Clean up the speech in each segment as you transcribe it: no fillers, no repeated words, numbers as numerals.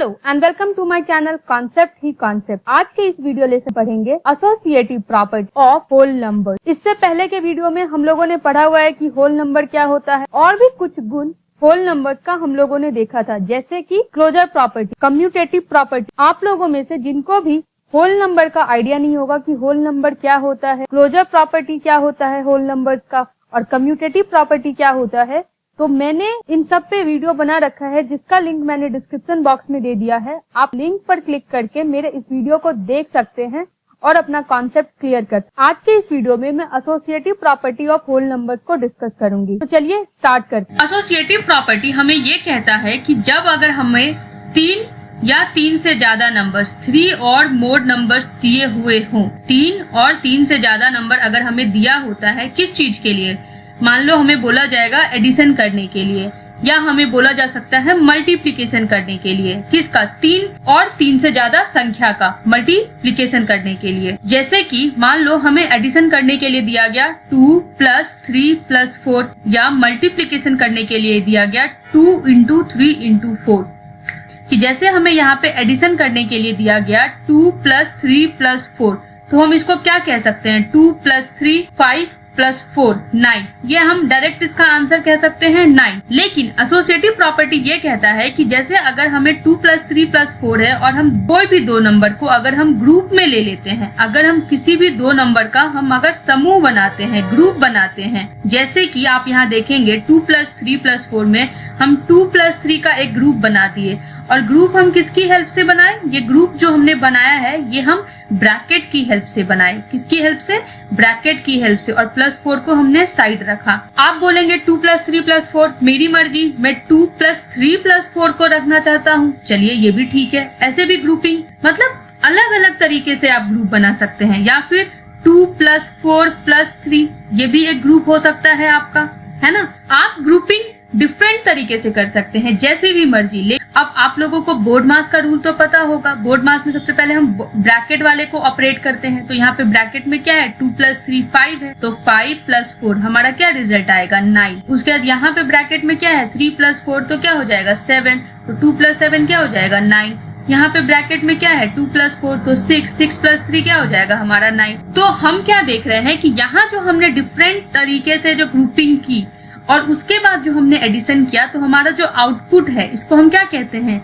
Hello and welcome to my channel concept ही concept. आज के इस वीडियो लेसन पढ़ेंगे associative property of whole number. इससे पहले के वीडियो में हम लोगों ने पढ़ा हुआ है कि होल नंबर क्या होता है और भी कुछ गुण होल नंबर्स का हम लोगों ने देखा था, जैसे कि क्लोजर प्रॉपर्टी, कम्यूटेटिव प्रॉपर्टी। आप लोगों में से जिनको भी होल नंबर का आइडिया नहीं होगा कि होल नंबर क्या होता है, क्लोजर प्रॉपर्टी क्या होता है होल नंबर्स का, और कम्यूटेटिव प्रॉपर्टी क्या होता है, तो मैंने इन सब पे वीडियो बना रखा है जिसका लिंक मैंने डिस्क्रिप्शन बॉक्स में दे दिया है। आप लिंक पर क्लिक करके मेरे इस वीडियो को देख सकते हैं और अपना कॉन्सेप्ट क्लियर कर। आज के इस वीडियो में मैं associative property of whole numbers को डिस्कस करूंगी। तो चलिए स्टार्ट करते हैं। एसोसिएटिव प्रॉपर्टी हमें ये कहता है कि जब अगर हमें 3 या 3 से ज्यादा नंबर्स, 3 और मोर नंबर्स दिए हुए हों, 3 और 3 से ज्यादा नंबर अगर हमें दिया होता है, किस चीज के लिए, मान लो हमें बोला जाएगा एडिशन करने के लिए, या हमें बोला जा सकता है मल्टीप्लिकेशन करने के लिए। किसका? 3 और 3 से ज्यादा संख्या का मल्टीप्लिकेशन करने के लिए। जैसे कि मान लो हमें एडिशन करने के लिए दिया गया 2 + 3 + 4, या मल्टीप्लिकेशन करने के लिए दिया गया 2 × 3 × 4। कि जैसे हमें यहाँ पे एडिशन करने के लिए दिया गया 2 + 3 + 4, तो हम इसको क्या कह सकते हैं? 2 + 3 5 + 4 9। ये हम डायरेक्ट इसका आंसर कह सकते हैं 9। लेकिन एसोसिएटिव प्रॉपर्टी ये कहता है कि जैसे अगर हमें 2 + 3 + 4 है और हम कोई भी दो नंबर को अगर हम ग्रुप में ले लेते हैं, अगर हम किसी भी दो नंबर का हम अगर समूह बनाते हैं, ग्रुप बनाते हैं, जैसे कि आप यहाँ देखेंगे 2 + 3 + 4 में हम 2 + 3 का एक ग्रुप बना दिए। और ग्रुप हम किसकी हेल्प से बनाए? ये ग्रुप जो हमने बनाया है ये हम ब्रैकेट की हेल्प से बनाए। किसकी हेल्प से? ब्रैकेट की हेल्प से। और +4 को हमने साइड रखा। आप बोलेंगे 2 + 3 + 4 मेरी मर्जी, मैं 2 + 3 + 4 को रखना चाहता हूँ। चलिए ये भी ठीक है। ऐसे भी ग्रुपिंग, मतलब अलग अलग तरीके से आप ग्रुप बना सकते हैं। या फिर 2 + 4 + 3, ये भी एक ग्रुप हो सकता है आपका, है ना। आप ग्रुपिंग डिफरेंट तरीके से कर सकते हैं, जैसे भी मर्जी ले। अब आप लोगों को बोर्ड मास का रूल तो पता होगा। बोर्ड मास में सबसे पहले हम ब्रैकेट वाले को ऑपरेट करते हैं। तो यहाँ पे ब्रैकेट में क्या है? 2 + 3 5 है, तो 5 + 4 हमारा क्या रिजल्ट आएगा? 9। उसके बाद यहाँ पे ब्रैकेट में क्या है? 3 + 4 तो क्या हो जाएगा? 7। तो 2 + 7 क्या हो जाएगा? 9। यहाँ पे ब्रैकेट में क्या है? 2 + 4 तो 6। 6 + 3 क्या हो जाएगा? हमारा 9। तो हम क्या देख रहे हैं कि यहाँ जो हमने डिफरेंट तरीके से जो ग्रुपिंग की और उसके बाद जो हमने एडिशन किया, तो हमारा जो आउटपुट है इसको हम क्या कहते हैं?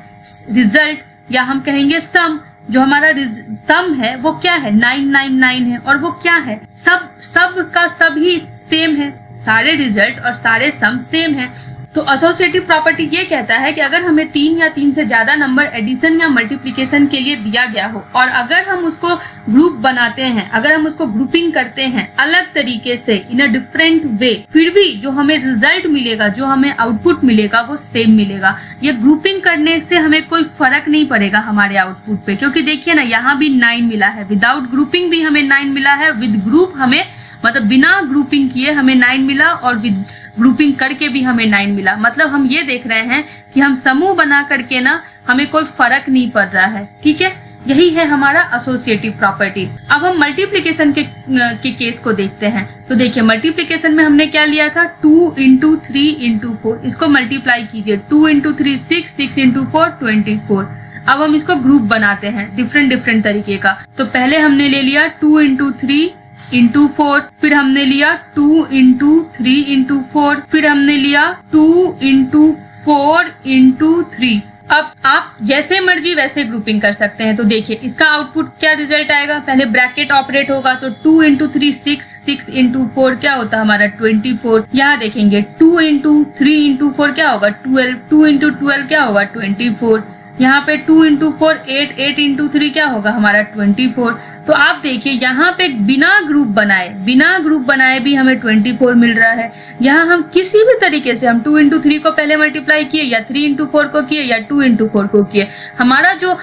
रिजल्ट, या हम कहेंगे सम। जो हमारा सम है वो क्या है? 999 है। और वो क्या है? सब का सब ही सेम है, सारे रिजल्ट और सारे सम सेम है। तो एसोसिएटिव प्रॉपर्टी ये कहता है कि अगर हमें 3 या 3 से ज्यादा नंबर एडिशन या मल्टीप्लिकेशन के लिए दिया गया हो, और अगर हम उसको ग्रुप बनाते हैं, अगर हम उसको ग्रुपिंग करते हैं अलग तरीके से, इन अ डिफरेंट वे, फिर भी जो हमें रिजल्ट मिलेगा, जो हमें आउटपुट मिलेगा, वो सेम मिलेगा। ये ग्रुपिंग करने से हमें कोई फर्क नहीं पड़ेगा हमारे आउटपुट पे, क्योंकि देखिए ना, यहाँ भी 9 मिला है। विदाउट ग्रुपिंग भी हमें 9 मिला है, विद ग्रुप हमें, मतलब बिना ग्रुपिंग किए हमें 9 मिला, और विद ग्रुपिंग करके भी हमें 9 मिला। मतलब हम ये देख रहे हैं कि हम समूह बना करके ना हमें कोई फर्क नहीं पड़ रहा है। ठीक है, यही है हमारा एसोसिएटिव प्रॉपर्टी। अब हम मल्टीप्लिकेशन के केस को देखते हैं। तो देखिए, मल्टीप्लिकेशन में हमने क्या लिया था? 2 × 3 × 4। इसको मल्टीप्लाई कीजिए। 2 × 3 6, 6 × 4 24। अब हम इसको ग्रुप बनाते हैं डिफरेंट तरीके का। तो पहले हमने ले लिया 2 × 3 × 4, फिर हमने लिया 2 × 3 × 4, फिर हमने लिया 2 × 4 × 3। अब आप जैसे मर्जी वैसे ग्रुपिंग कर सकते हैं। तो देखिए इसका आउटपुट क्या रिजल्ट आएगा? पहले ब्रैकेट ऑपरेट होगा, तो 2 × 3 6, 6 × 4 क्या होता है हमारा? 24। यहाँ देखेंगे 2 × 3 × 4 क्या होगा? 12। 2 × 12 क्या होगा? 24। यहाँ पे 2 × 4 8, 8 × 3 क्या होगा हमारा? 24। तो आप देखिए यहाँ पे बिना ग्रुप बनाए भी हमें 24 मिल रहा है। यहाँ हम किसी भी तरीके से, हम 2 × 3 को पहले मल्टीप्लाई किए, या 3 × 4 को किए, या 2 × 4 को किए, हमारा जो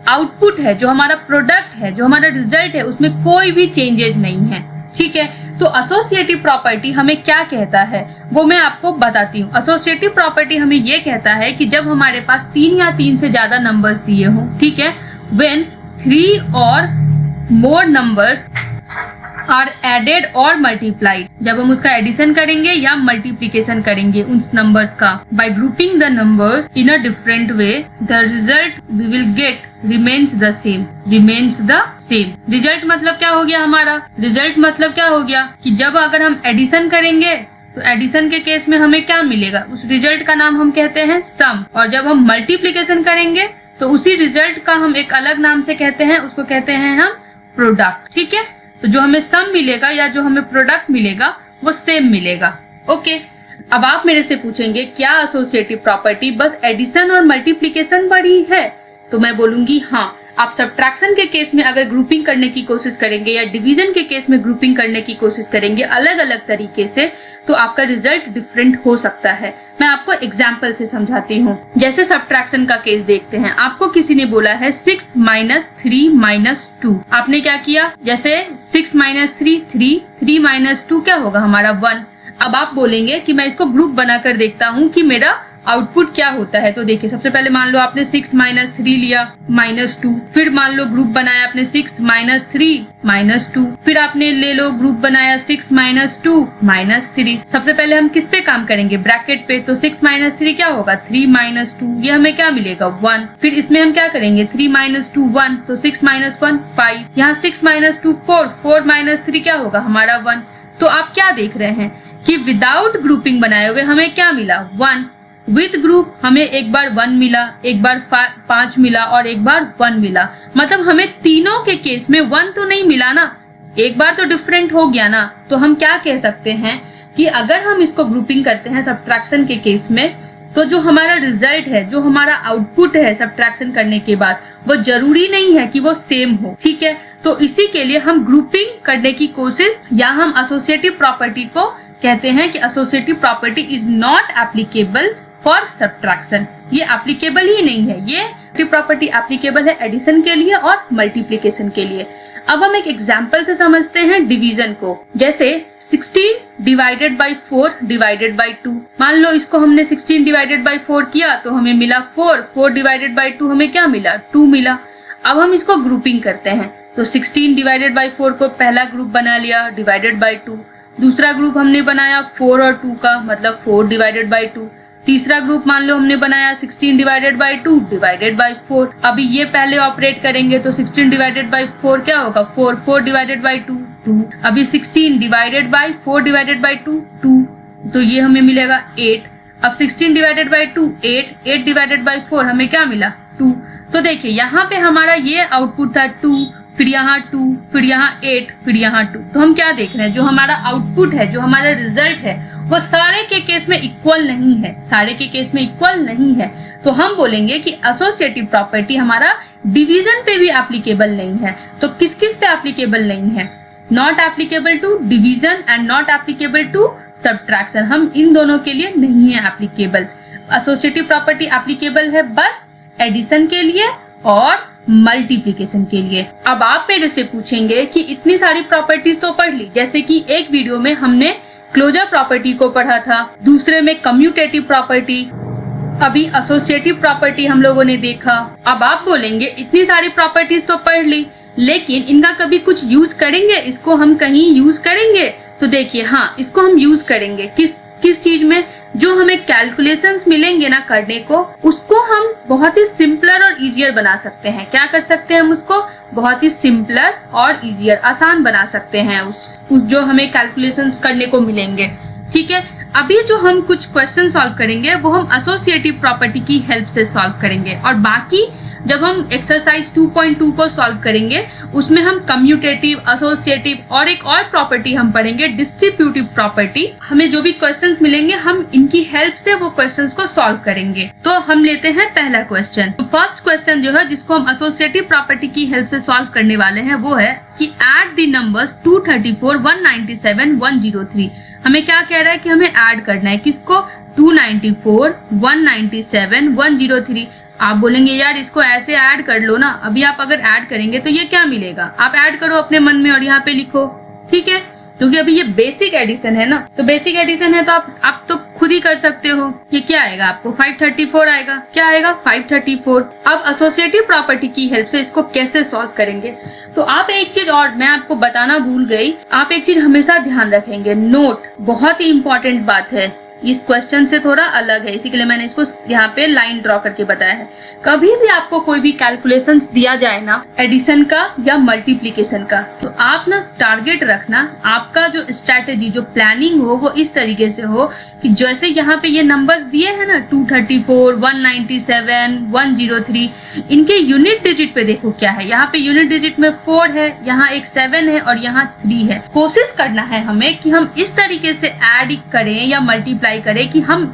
आउटपुट है, जो हमारा प्रोडक्ट है, जो हमारा रिजल्ट है, उसमें कोई भी चेंजेस नहीं है। ठीक है, तो एसोसिएटिव प्रॉपर्टी हमें क्या कहता है वो मैं आपको बताती हूँ। एसोसिएटिव प्रॉपर्टी हमें ये कहता है कि जब हमारे पास 3 या 3 से ज्यादा नंबर्स दिए हों, ठीक है, व्हेन 3 और मोर नंबर्स आर एडेड और मल्टीप्लाइड, जब हम उसका एडिशन करेंगे या मल्टीप्लीकेशन करेंगे उस नंबर्स का, by grouping the numbers in a different way, the result we will get remains the same. Remains the same, result मतलब क्या हो गया हमारा? रिजल्ट मतलब क्या हो गया कि जब अगर हम एडिशन करेंगे तो एडिशन के केस में हमें क्या मिलेगा, उस रिजल्ट का नाम हम कहते हैं सम, और जब हम मल्टीप्लीकेशन करेंगे तो उसी रिजल्ट का हम एक अलग नाम से कहते हैं, उसको कहते हैं हम प्रोडक्ट। ठीक है, तो जो हमें सम मिलेगा या जो हमें प्रोडक्ट मिलेगा वो सेम मिलेगा। ओके, अब आप मेरे से पूछेंगे क्या एसोसिएटिव प्रॉपर्टी बस एडिशन और मल्टीप्लीकेशन पर ही है? तो मैं बोलूंगी हाँ। आप सब्ट्रैक्शन के केस में अगर ग्रुपिंग करने की कोशिश करेंगे या डिवीजन के केस में ग्रुपिंग करने की कोशिश करेंगे अलग अलग तरीके से, तो आपका रिजल्ट डिफरेंट हो सकता है। मैं आपको एग्जांपल से समझाती हूँ। जैसे सब्ट्रैक्शन का केस देखते हैं। आपको किसी ने बोला है 6 - 3 - 2। आपने क्या किया? जैसे 6 - 3 3, 3 - 2 क्या होगा हमारा 1। अब आप बोलेंगे कि मैं इसको ग्रुप बनाकर देखता हूँ कि मेरा आउटपुट क्या होता है। तो देखिए, सबसे पहले मान लो आपने 6 - 3 लिया -2, फिर मान लो ग्रुप बनाया आपने 6 - 3 -2, फिर आपने ले लो ग्रुप बनाया 6 - 2 -3। सबसे पहले हम किस पे काम करेंगे? ब्रैकेट पे। तो 6 - 3 क्या होगा? 3 - 2, ये हमें क्या मिलेगा? 1। फिर इसमें हम क्या करेंगे? 3 - 2 1, तो 6 - 1 5, यहाँ 6 - 2 4, 4 - 3 क्या होगा हमारा 1। तो आप क्या देख रहे हैं कि विदाउट ग्रुपिंग बनाए हुए हमें क्या मिला? 1। विद ग्रुप हमें एक बार 1 मिला, एक बार 5 मिला और एक बार 1 मिला। मतलब हमें तीनों के केस में 1 तो नहीं मिला ना, एक बार तो डिफरेंट हो गया ना। तो हम क्या कह सकते हैं कि अगर हम इसको ग्रुपिंग करते हैं सब्ट्रैक्शन के केस में, तो जो हमारा रिजल्ट है, जो हमारा आउटपुट है सब्ट्रैक्शन करने के बाद, वो जरूरी नहीं है कि वो सेम हो। ठीक है, तो इसी के लिए हम ग्रुपिंग करने की कोशिश, या हम एसोसिएटिव प्रॉपर्टी को कहते हैं कि associative property is not applicable for subtraction. ये एप्लीकेबल ही नहीं है। ये प्रॉपर्टी एप्लीकेबल है एडिशन के लिए और मल्टीप्लिकेशन के लिए। अब हम एक एग्जांपल से समझते हैं डिवीजन को। जैसे 16 डिवाइडेड बाई 4 डिवाइडेड बाई 2। मान लो इसको हमने 16 डिवाइडेड बाई 4 किया तो हमें मिला 4। 4 डिवाइडेड बाई 2 हमें क्या मिला? 2 मिला। अब हम इसको ग्रुपिंग करते हैं। तो 16 डिवाइडेड बाई 4 को पहला ग्रुप बना लिया डिवाइडेड बाई 2। दूसरा ग्रुप हमने बनाया 4 और 2 का, मतलब 4 डिवाइडेड बाई 2। तीसरा ग्रुप मान लो हमने बनाया 16 डिवाइडेड बाई 2 डिवाइडेड बाई 4। अभी ये पहले ऑपरेट करेंगे तो 16 डिवाइडेड बाई 4 क्या होगा? 4। 4 डिवाइडेड बाई 2 2। अभी 16 डिवाइडेड बाई 4 डिवाइडेड बाई 2 2, तो ये हमें मिलेगा 8। अब 16 डिवाइडेड बाई 2 8। 8 डिवाइडेड बाई 4 हमें क्या मिला? 2। तो देखिए यहाँ पे हमारा ये आउटपुट था 2, फिर यहाँ 2, फिर यहाँ 8, फिर यहाँ 2। तो हम क्या देख रहे हैं, जो हमारा आउटपुट है, जो हमारा रिजल्ट है, वो सारे के केस में इक्वल नहीं है। सारे के केस में इक्वल नहीं है। तो हम बोलेंगे कि एसोसिएटिव प्रॉपर्टी हमारा डिवीजन पे भी एप्लीकेबल नहीं है। तो किस किस पे एप्लीकेबल नहीं है? Not applicable to division and not applicable to subtraction. हम इन दोनों के लिए नहीं है एप्लीकेबल। एसोसिएटिव प्रॉपर्टी एप्लीकेबल है बस एडिशन के लिए और मल्टीप्लिकेशन के लिए। अब आप मेरे से पूछेंगे कि इतनी सारी प्रॉपर्टीज तो पढ़ ली, जैसे कि एक वीडियो में हमने क्लोजर प्रॉपर्टी को पढ़ा था, दूसरे में कम्यूटेटिव प्रॉपर्टी, अभी एसोसिएटिव प्रॉपर्टी हम लोगों ने देखा। अब आप बोलेंगे इतनी सारी प्रॉपर्टीज तो पढ़ ली, लेकिन इनका कभी कुछ यूज करेंगे? इसको हम कहीं यूज करेंगे? तो देखिए हाँ, इसको हम यूज करेंगे। किस चीज में? जो हमें कैलकुलेशंस मिलेंगे ना करने को, उसको हम बहुत ही सिंपलर और इजियर बना सकते हैं। क्या कर सकते हैं हम उसको? बहुत ही सिंपलर और इजियर, आसान बना सकते हैं उस जो हमें कैलकुलेशंस करने को मिलेंगे। ठीक है, अभी जो हम कुछ क्वेश्चन सॉल्व करेंगे वो हम एसोसिएटिव प्रॉपर्टी की हेल्प से सॉल्व करेंगे, और बाकी जब हम एक्सरसाइज 2.2 को सॉल्व करेंगे उसमें हम कम्यूटेटिव, एसोसिएटिव और एक और प्रॉपर्टी हम पढ़ेंगे डिस्ट्रीब्यूटिव प्रॉपर्टी। हमें जो भी क्वेश्चंस मिलेंगे हम इनकी हेल्प से वो क्वेश्चंस को सॉल्व करेंगे। तो हम लेते हैं पहला क्वेश्चन। फर्स्ट क्वेश्चन जो है जिसको हम एसोसिएटिव प्रॉपर्टी की हेल्प से सॉल्व करने वाले हैं वो है कि एड द नंबर्स 234, 197, 103। हमें क्या कह रहा है कि हमें ऐड करना है। किसको? 294, 197, 103। आप बोलेंगे यार इसको ऐसे ऐड कर लो ना। अभी आप अगर ऐड करेंगे तो ये क्या मिलेगा? आप ऐड करो अपने मन में और यहाँ पे लिखो। ठीक है, क्योंकि अभी ये बेसिक एडिशन है ना, तो बेसिक एडिशन है तो आप तो खुद ही कर सकते हो। ये क्या आएगा आपको 534 आएगा। क्या आएगा 534। अब एसोसिएटिव प्रॉपर्टी की हेल्प से इसको कैसे सॉल्व करेंगे, तो आप एक चीज और मैं आपको बताना भूल गई, आप एक चीज हमेशा ध्यान रखेंगे, नोट बहुत ही इंपॉर्टेंट बात है, इस क्वेश्चन से थोड़ा अलग है, इसी के लिए मैंने इसको यहाँ पे लाइन ड्रॉ करके बताया है। कभी भी आपको कोई भी कैलकुलेशंस दिया जाए ना, एडिशन का या मल्टीप्लिकेशन का, तो आप ना टारगेट रखना, आपका जो स्ट्रैटेजी जो प्लानिंग हो वो इस तरीके से हो कि जैसे यहाँ पे ये नंबर्स दिए हैं ना 234, 197, 103, इनके यूनिट डिजिट पे देखो क्या है। यहाँ पे यूनिट डिजिट में 4 है, यहाँ एक 7 है और यहाँ 3 है। कोशिश करना है हमें कि हम इस तरीके से ऐड करें या मल्टीप्लाई करें कि हम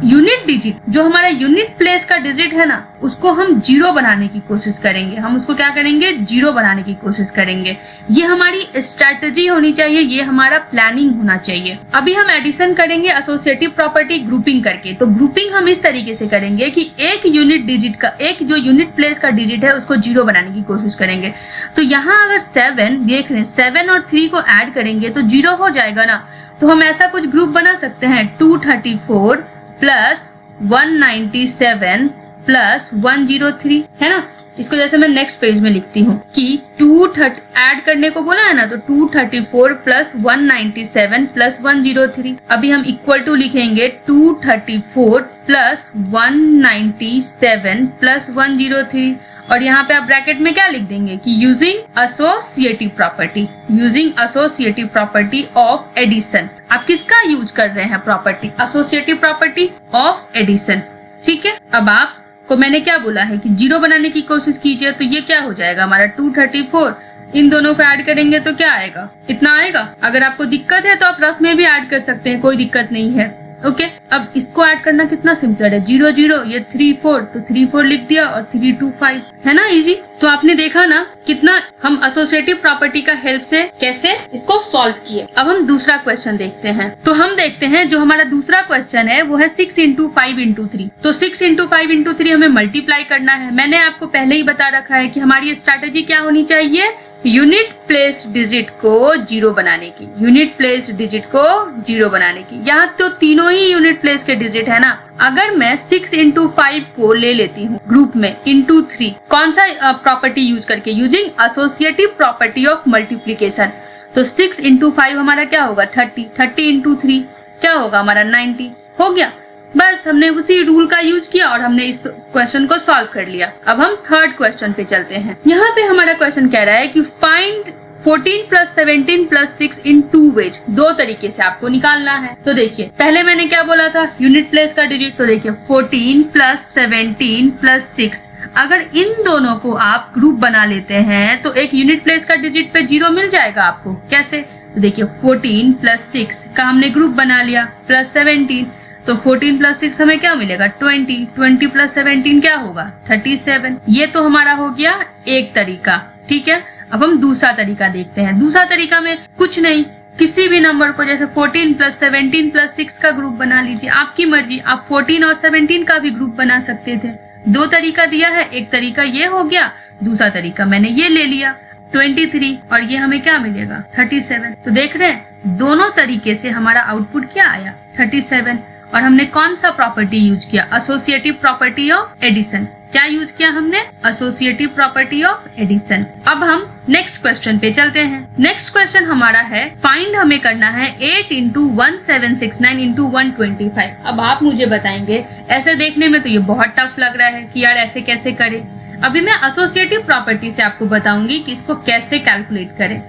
यूनिट डिजिट, जो हमारा यूनिट प्लेस का डिजिट है ना, उसको हम 0 बनाने की कोशिश करेंगे। हम उसको क्या करेंगे 0 बनाने की कोशिश करेंगे। ये हमारी स्ट्रैटेजी होनी चाहिए, ये हमारा प्लानिंग होना चाहिए। अभी हम एडिशन करेंगे एसोसिएटिव प्रॉपर्टी ग्रुपिंग करके। तो ग्रुपिंग हम इस तरीके से करेंगे कि एक यूनिट डिजिट का, एक जो यूनिट प्लेस का डिजिट है उसको 0 बनाने की कोशिश करेंगे। तो यहाँ अगर 7 देख रहे हैं, 7 और 3 को ऐड करेंगे तो 0 हो जाएगा ना। तो हम ऐसा कुछ ग्रुप बना सकते हैं 234 प्लस 197 प्लस 103, है ना। इसको जैसे मैं नेक्स्ट पेज में लिखती हूँ कि 230 ऐड करने को बोला है ना, तो 234 प्लस 197 प्लस 103। अभी हम इक्वल टू लिखेंगे 234 प्लस 197 प्लस 103, और यहाँ पे आप ब्रैकेट में क्या लिख देंगे कि using associative property, using associative property of addition. आप किसका यूज कर रहे हैं property, associative property of addition, ठीक है। अब आपको मैंने क्या बोला है कि 0 बनाने की कोशिश कीजिए, तो ये क्या हो जाएगा हमारा 234, इन दोनों को ऐड करेंगे तो क्या आएगा, इतना आएगा। अगर आपको दिक्कत है तो आप रफ में भी ऐड कर सकते हैं, कोई दिक्कत नहीं है, ओके। अब इसको ऐड करना कितना सिंपल है, 0 0, ये 3 4, तो 3 4 लिख दिया और 3 2 5, है ना, इजी। तो आपने देखा ना कितना हम एसोसिएटिव प्रॉपर्टी का हेल्प से कैसे इसको सॉल्व किए। अब हम दूसरा क्वेश्चन देखते हैं। तो हम देखते हैं जो हमारा दूसरा क्वेश्चन है वो है 6 × 5 × 3। तो 6 × 5 × 3 हमें मल्टीप्लाई करना है। मैंने आपको पहले ही बता रखा है कि हमारी स्ट्रैटेजी क्या होनी चाहिए, यूनिट प्लेस डिजिट को 0 बनाने की, यूनिट प्लेस डिजिट को 0 बनाने की। यहाँ तो तीनों ही यूनिट प्लेस के डिजिट है ना। अगर मैं 6 × 5 को ले लेती हूँ ग्रुप में इंटू 3, कौन सा प्रॉपर्टी यूज करके, using associative property of multiplication. तो 6 × 5 हमारा क्या होगा 30, 30 × 3 क्या होगा हमारा 90, हो गया। बस हमने उसी रूल का यूज किया और हमने इस क्वेश्चन को सॉल्व कर लिया। अब हम थर्ड क्वेश्चन पे चलते हैं। यहाँ पे हमारा क्वेश्चन कह रहा है कि फाइंड 14 + 17 + 6 इन 2 वेज। 2 तरीके से आपको निकालना है। तो देखिए पहले मैंने क्या बोला था, यूनिट प्लेस का डिजिट। तो देखिए 14 + 17 + 6, अगर इन दोनों को आप ग्रुप बना लेते हैं तो एक यूनिट प्लेस का डिजिट पे 0 मिल जाएगा आपको। कैसे, तो देखिए 14 + 6 का हमने ग्रुप बना लिया, प्लस 17, तो 14 + 6 हमें क्या मिलेगा 20, 20 + 17 क्या होगा 37। ये तो हमारा हो गया एक तरीका, ठीक है। अब हम दूसरा तरीका देखते हैं। दूसरा तरीका में कुछ नहीं, किसी भी नंबर को जैसे 14 + 17 + 6 का ग्रुप बना लीजिए, आपकी मर्जी। आप 14 और 17 का भी ग्रुप बना सकते थे। 2 तरीका दिया है, एक तरीका ये हो गया, दूसरा तरीका मैंने ये ले लिया 23, और ये हमें क्या मिलेगा 37। तो देख रहे हैं दोनों तरीके से हमारा आउटपुट क्या आया 37। और हमने कौन सा प्रॉपर्टी यूज किया, एसोसिएटिव प्रॉपर्टी ऑफ एडिशन। क्या यूज किया हमने, एसोसिएटिव प्रॉपर्टी ऑफ एडिशन। अब हम नेक्स्ट क्वेश्चन पे चलते हैं। नेक्स्ट क्वेश्चन हमारा है, फाइंड हमें करना है 8 × 1769 × 125। अब आप मुझे बताएंगे, ऐसे देखने में तो ये बहुत टफ लग रहा है कि यार ऐसे कैसे करें। अभी मैं एसोसिएटिव प्रॉपर्टी से आपको बताऊंगी कि इसको कैसे कैलकुलेट करें।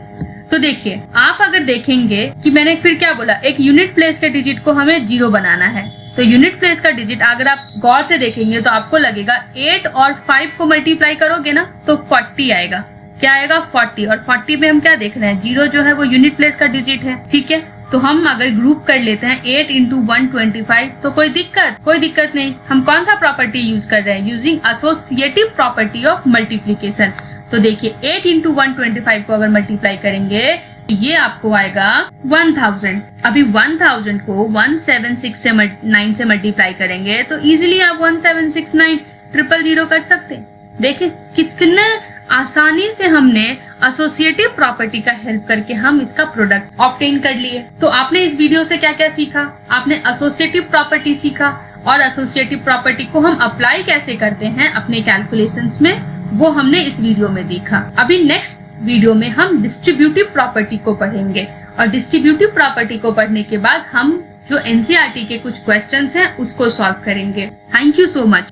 तो देखिए आप अगर देखेंगे कि मैंने फिर क्या बोला, एक यूनिट प्लेस के डिजिट को हमें 0 बनाना है। तो यूनिट प्लेस का डिजिट अगर आप गौर से देखेंगे तो आपको लगेगा 8 और 5 को मल्टीप्लाई करोगे ना तो 40 आएगा। क्या आएगा 40, और 40 में हम क्या देख रहे हैं 0 जो है वो यूनिट प्लेस का डिजिट है, ठीक है। तो हम अगर ग्रुप कर लेते हैं 8 × 125 तो कोई दिक्कत नहीं। हम कौन सा प्रॉपर्टी यूज कर रहे हैं, using associative property of multiplication. तो देखिए 8 × 125 को अगर मल्टीप्लाई करेंगे तो ये आपको आएगा 1000। अभी 1000 को 176 से 9 से मल्टीप्लाई करेंगे तो इजीली आप 1769 000 कर सकते हैं। देखिए कितने आसानी से हमने एसोसिएटिव प्रॉपर्टी का हेल्प करके हम इसका प्रोडक्ट ऑब्टेन कर लिए। तो आपने इस वीडियो से क्या क्या सीखा? आपने एसोसिएटिव प्रॉपर्टी सीखा और एसोसिएटिव प्रॉपर्टी को हम अप्लाई कैसे करते हैं अपने कैलकुलेशंस में, वो हमने इस वीडियो में देखा। अभी नेक्स्ट वीडियो में हम डिस्ट्रीब्यूटिव प्रॉपर्टी को पढ़ेंगे और डिस्ट्रीब्यूटिव प्रॉपर्टी को पढ़ने के बाद हम जो एनसीईआरटी के कुछ क्वेश्चंस हैं उसको सॉल्व करेंगे। Thank you so much.